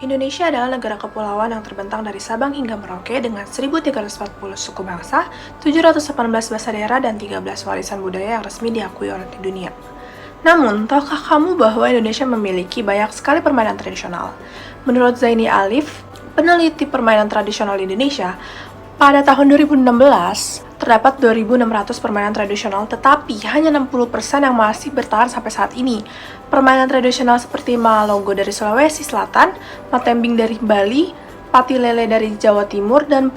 Indonesia adalah negara kepulauan yang terbentang dari Sabang hingga Merauke dengan 1.340 suku bangsa, 718 bahasa daerah, dan 13 warisan budaya yang resmi diakui oleh dunia. Namun, tahukah kamu bahwa Indonesia memiliki banyak sekali permainan tradisional? Menurut Zaini Alif, peneliti permainan tradisional Indonesia, pada tahun 2016, terdapat 2.600 permainan tradisional, tetapi hanya 60% yang masih bertahan sampai saat ini. Permainan tradisional seperti Malongo dari Sulawesi Selatan, Matembing dari Bali, Pati Lele dari Jawa Timur, dan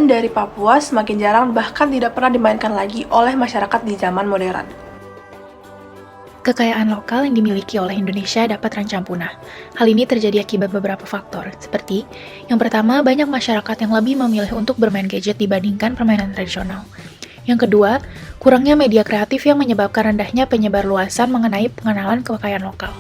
dari Papua semakin jarang bahkan tidak pernah dimainkan lagi oleh masyarakat di zaman modern. Kekayaan lokal yang dimiliki oleh Indonesia dapat terancam punah. Hal ini terjadi akibat beberapa faktor, seperti yang pertama, banyak masyarakat yang lebih memilih untuk bermain gadget dibandingkan permainan tradisional. Yang kedua, kurangnya media kreatif yang menyebabkan rendahnya penyebar luasan mengenai pengenalan kekayaan lokal.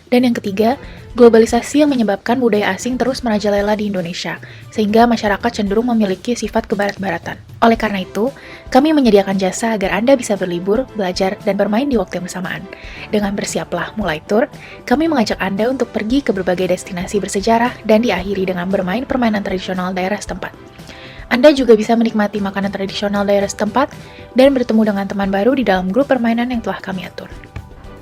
Dan yang ketiga, globalisasi yang menyebabkan budaya asing terus merajalela di Indonesia, sehingga masyarakat cenderung memiliki sifat kebarat-baratan. Oleh karena itu, kami menyediakan jasa agar Anda bisa berlibur, belajar, dan bermain di waktu yang bersamaan. Dengan Bersiaplah Mulai Tour, kami mengajak Anda untuk pergi ke berbagai destinasi bersejarah dan diakhiri dengan bermain permainan tradisional daerah setempat. Anda juga bisa menikmati makanan tradisional daerah setempat dan bertemu dengan teman baru di dalam grup permainan yang telah kami atur.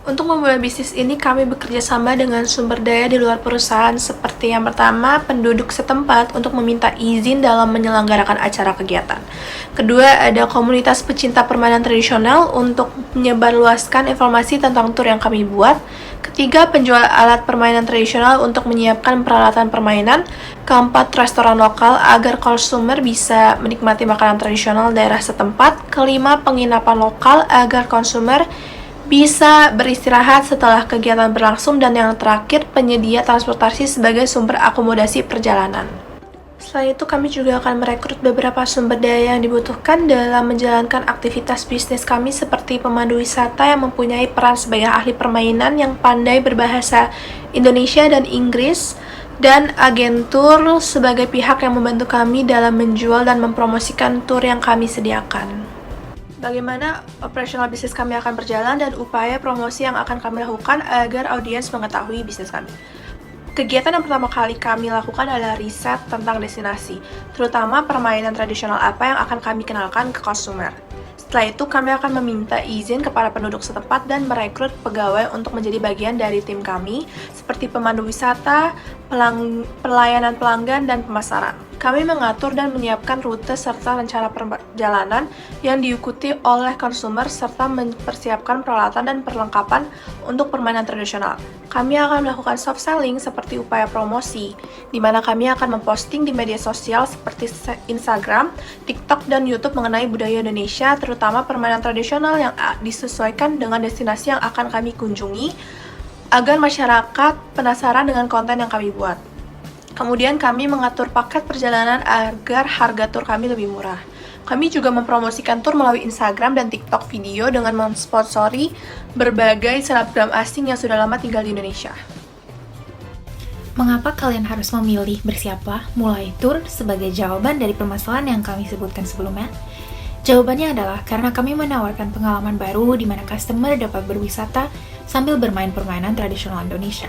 Untuk memulai bisnis ini, kami bekerja sama dengan sumber daya di luar perusahaan seperti yang pertama, penduduk setempat untuk meminta izin dalam menyelenggarakan acara kegiatan. Kedua, ada komunitas pecinta permainan tradisional untuk menyebarluaskan informasi tentang tur yang kami buat. Ketiga, penjual alat permainan tradisional untuk menyiapkan peralatan permainan. Keempat, restoran lokal agar konsumer bisa menikmati makanan tradisional daerah setempat. Kelima, penginapan lokal agar konsumer bisa beristirahat setelah kegiatan berlangsung, dan yang terakhir, penyedia transportasi sebagai sumber akomodasi perjalanan. Selain itu, kami juga akan merekrut beberapa sumber daya yang dibutuhkan dalam menjalankan aktivitas bisnis kami seperti pemandu wisata yang mempunyai peran sebagai ahli permainan yang pandai berbahasa Indonesia dan Inggris, dan agen tur sebagai pihak yang membantu kami dalam menjual dan mempromosikan tur yang kami sediakan. Bagaimana operasional bisnis kami akan berjalan dan upaya promosi yang akan kami lakukan agar audiens mengetahui bisnis kami. Kegiatan yang pertama kali kami lakukan adalah riset tentang destinasi, terutama permainan tradisional apa yang akan kami kenalkan ke konsumer. Setelah itu, kami akan meminta izin kepada penduduk setempat dan merekrut pegawai untuk menjadi bagian dari tim kami, seperti pemandu wisata, pelayanan pelanggan, dan pemasaran. Kami mengatur dan menyiapkan rute serta rencana perjalanan yang diikuti oleh konsumer serta mempersiapkan peralatan dan perlengkapan untuk permainan tradisional. Kami akan melakukan soft selling seperti upaya promosi, di mana kami akan memposting di media sosial seperti Instagram, TikTok, dan YouTube mengenai budaya Indonesia, terutama permainan tradisional yang disesuaikan dengan destinasi yang akan kami kunjungi, agar masyarakat penasaran dengan konten yang kami buat. Kemudian kami mengatur paket perjalanan agar harga tur kami lebih murah. Kami juga mempromosikan tur melalui Instagram dan TikTok video dengan mensponsori berbagai selebgram asing yang sudah lama tinggal di Indonesia. Mengapa kalian harus memilih Bersiaplah Mulai Tour sebagai jawaban dari permasalahan yang kami sebutkan sebelumnya? Jawabannya adalah karena kami menawarkan pengalaman baru di mana customer dapat berwisata sambil bermain permainan tradisional Indonesia.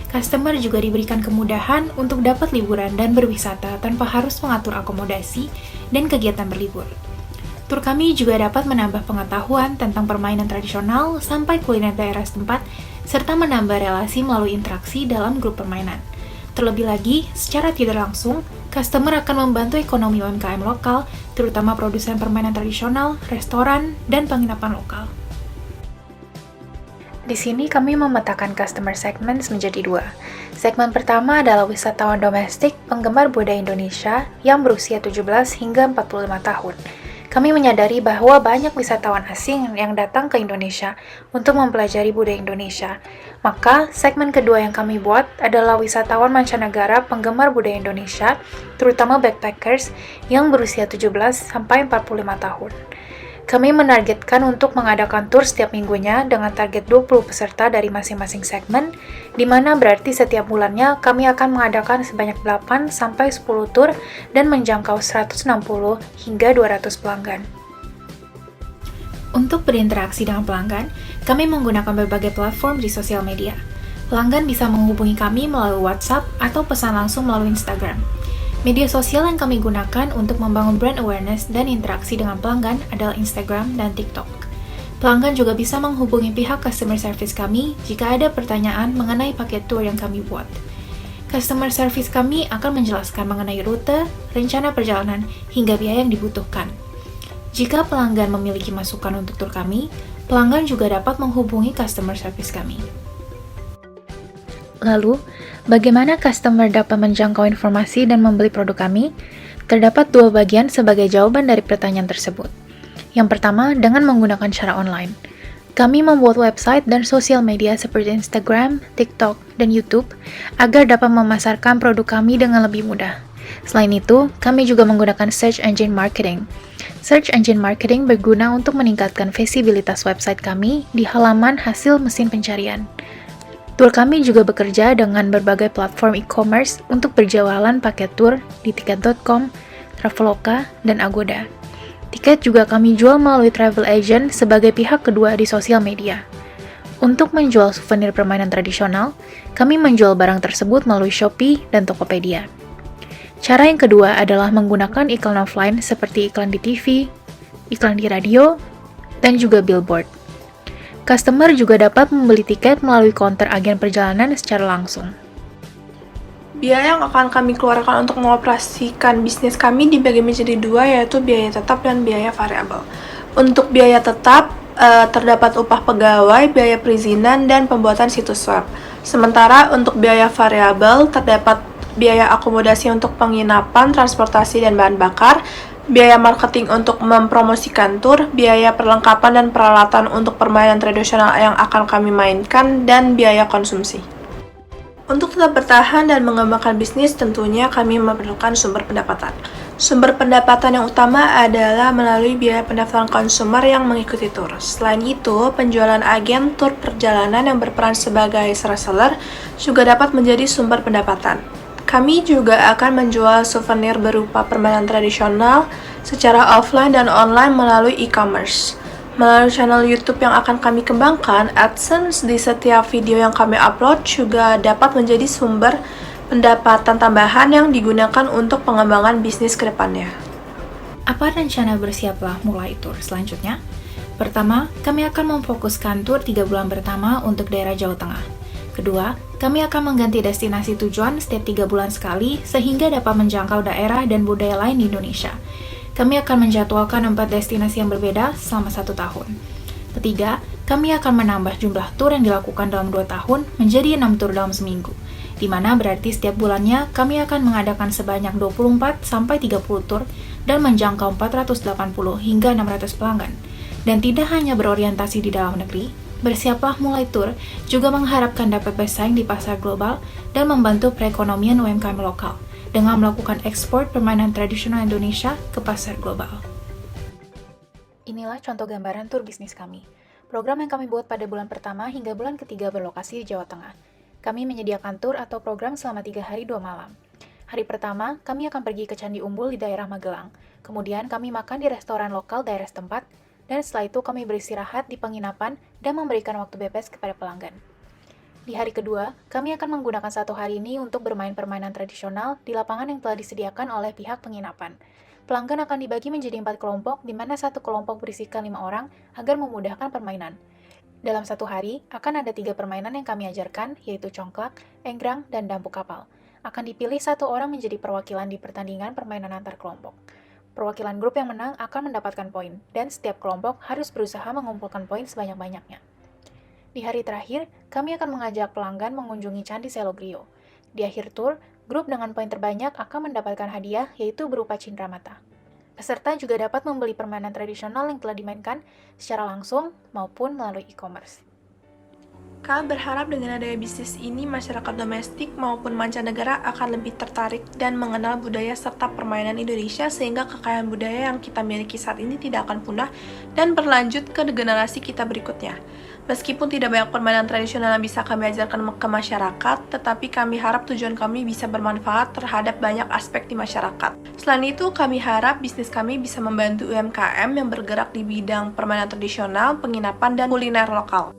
Customer juga diberikan kemudahan untuk dapat liburan dan berwisata tanpa harus mengatur akomodasi dan kegiatan berlibur. Tur kami juga dapat menambah pengetahuan tentang permainan tradisional sampai kuliner daerah setempat, serta menambah relasi melalui interaksi dalam grup permainan. Terlebih lagi, secara tidak langsung, customer akan membantu ekonomi UMKM lokal, terutama produsen permainan tradisional, restoran, dan penginapan lokal. Di sini kami memetakan customer segments menjadi dua. Segmen pertama adalah wisatawan domestik penggemar budaya Indonesia yang berusia 17 hingga 45 tahun. Kami menyadari bahwa banyak wisatawan asing yang datang ke Indonesia untuk mempelajari budaya Indonesia. Maka, segmen kedua yang kami buat adalah wisatawan mancanegara penggemar budaya Indonesia, terutama backpackers yang berusia 17 sampai 45 tahun. Kami menargetkan untuk mengadakan tur setiap minggunya dengan target 20 peserta dari masing-masing segmen, di mana berarti setiap bulannya kami akan mengadakan sebanyak 8 sampai 10 tur dan menjangkau 160 hingga 200 pelanggan. Untuk berinteraksi dengan pelanggan, kami menggunakan berbagai platform di sosial media. Pelanggan bisa menghubungi kami melalui WhatsApp atau pesan langsung melalui Instagram. Media sosial yang kami gunakan untuk membangun brand awareness dan interaksi dengan pelanggan adalah Instagram dan TikTok. Pelanggan juga bisa menghubungi pihak customer service kami jika ada pertanyaan mengenai paket tour yang kami buat. Customer service kami akan menjelaskan mengenai rute, rencana perjalanan, hingga biaya yang dibutuhkan. Jika pelanggan memiliki masukan untuk tur kami, pelanggan juga dapat menghubungi customer service kami. Lalu, bagaimana customer dapat menjangkau informasi dan membeli produk kami? Terdapat dua bagian sebagai jawaban dari pertanyaan tersebut. Yang pertama, dengan menggunakan cara online. Kami membuat website dan sosial media seperti Instagram, TikTok, dan YouTube agar dapat memasarkan produk kami dengan lebih mudah. Selain itu, kami juga menggunakan search engine marketing. Search engine marketing berguna untuk meningkatkan visibilitas website kami di halaman hasil mesin pencarian. Tur kami juga bekerja dengan berbagai platform e-commerce untuk berjualan paket tur di tiket.com, Traveloka, dan Agoda. Tiket juga kami jual melalui travel agent sebagai pihak kedua di sosial media. Untuk menjual souvenir permainan tradisional, kami menjual barang tersebut melalui Shopee dan Tokopedia. Cara yang kedua adalah menggunakan iklan offline seperti iklan di TV, iklan di radio, dan juga billboard. Customer juga dapat membeli tiket melalui counter agen perjalanan secara langsung. Biaya yang akan kami keluarkan untuk mengoperasikan bisnis kami dibagi menjadi dua, yaitu biaya tetap dan biaya variabel. Untuk biaya tetap, terdapat upah pegawai, biaya perizinan, dan pembuatan situs web. Sementara untuk biaya variabel, terdapat biaya akomodasi untuk penginapan, transportasi, dan bahan bakar, biaya marketing untuk mempromosikan tur, biaya perlengkapan dan peralatan untuk permainan tradisional yang akan kami mainkan, dan biaya konsumsi. Untuk tetap bertahan dan mengembangkan bisnis, tentunya kami memerlukan sumber pendapatan. Sumber pendapatan yang utama adalah melalui biaya pendaftaran konsumer yang mengikuti tur. Selain itu, penjualan agen tur perjalanan yang berperan sebagai reseller juga dapat menjadi sumber pendapatan. Kami juga akan menjual souvenir berupa permainan tradisional secara offline dan online melalui e-commerce. Melalui channel YouTube yang akan kami kembangkan, AdSense di setiap video yang kami upload juga dapat menjadi sumber pendapatan tambahan yang digunakan untuk pengembangan bisnis ke depannya. Apa rencana bersiaplah mulai tur selanjutnya? Pertama, kami akan memfokuskan tur 3 bulan pertama untuk daerah Jawa Tengah. Kedua, kami akan mengganti destinasi tujuan setiap 3 bulan sekali sehingga dapat menjangkau daerah dan budaya lain di Indonesia. Kami akan menjadwalkan 4 destinasi yang berbeda selama 1 tahun. Ketiga, kami akan menambah jumlah tur yang dilakukan dalam 2 tahun menjadi 6 tur dalam seminggu, di mana berarti setiap bulannya kami akan mengadakan sebanyak 24-30 tur dan menjangkau 480 hingga 600 pelanggan. Dan tidak hanya berorientasi di dalam negeri, Bersiaplah Mulai Tur juga mengharapkan dapat bersaing di pasar global dan membantu perekonomian UMKM lokal dengan melakukan ekspor permainan tradisional Indonesia ke pasar global. Inilah contoh gambaran tur bisnis kami. Program yang kami buat pada bulan pertama hingga bulan ketiga berlokasi di Jawa Tengah. Kami menyediakan tur atau program selama 3 hari 2 malam. Hari pertama, kami akan pergi ke Candi Umbul di daerah Magelang. Kemudian kami makan di restoran lokal daerah setempat, dan setelah itu kami beristirahat di penginapan dan memberikan waktu bebas kepada pelanggan. Di hari kedua, kami akan menggunakan 1 hari ini untuk bermain permainan tradisional di lapangan yang telah disediakan oleh pihak penginapan. Pelanggan akan dibagi menjadi 4 kelompok, di mana satu kelompok berisikan 5 orang agar memudahkan permainan. Dalam 1 hari, akan ada 3 permainan yang kami ajarkan, yaitu congklak, enggrang, dan dampu kapal. Akan dipilih 1 orang menjadi perwakilan di pertandingan permainan antar kelompok. Perwakilan grup yang menang akan mendapatkan poin, dan setiap kelompok harus berusaha mengumpulkan poin sebanyak-banyaknya. Di hari terakhir, kami akan mengajak pelanggan mengunjungi Candi Selogrio. Di akhir tur, grup dengan poin terbanyak akan mendapatkan hadiah, yaitu berupa cindramata. Peserta juga dapat membeli permainan tradisional yang telah dimainkan secara langsung maupun melalui e-commerce. Kami berharap dengan adanya bisnis ini, masyarakat domestik maupun mancanegara akan lebih tertarik dan mengenal budaya serta permainan Indonesia sehingga kekayaan budaya yang kita miliki saat ini tidak akan punah dan berlanjut ke generasi kita berikutnya. Meskipun tidak banyak permainan tradisional yang bisa kami ajarkan ke masyarakat, tetapi kami harap tujuan kami bisa bermanfaat terhadap banyak aspek di masyarakat. Selain itu, kami harap bisnis kami bisa membantu UMKM yang bergerak di bidang permainan tradisional, penginapan, dan kuliner lokal.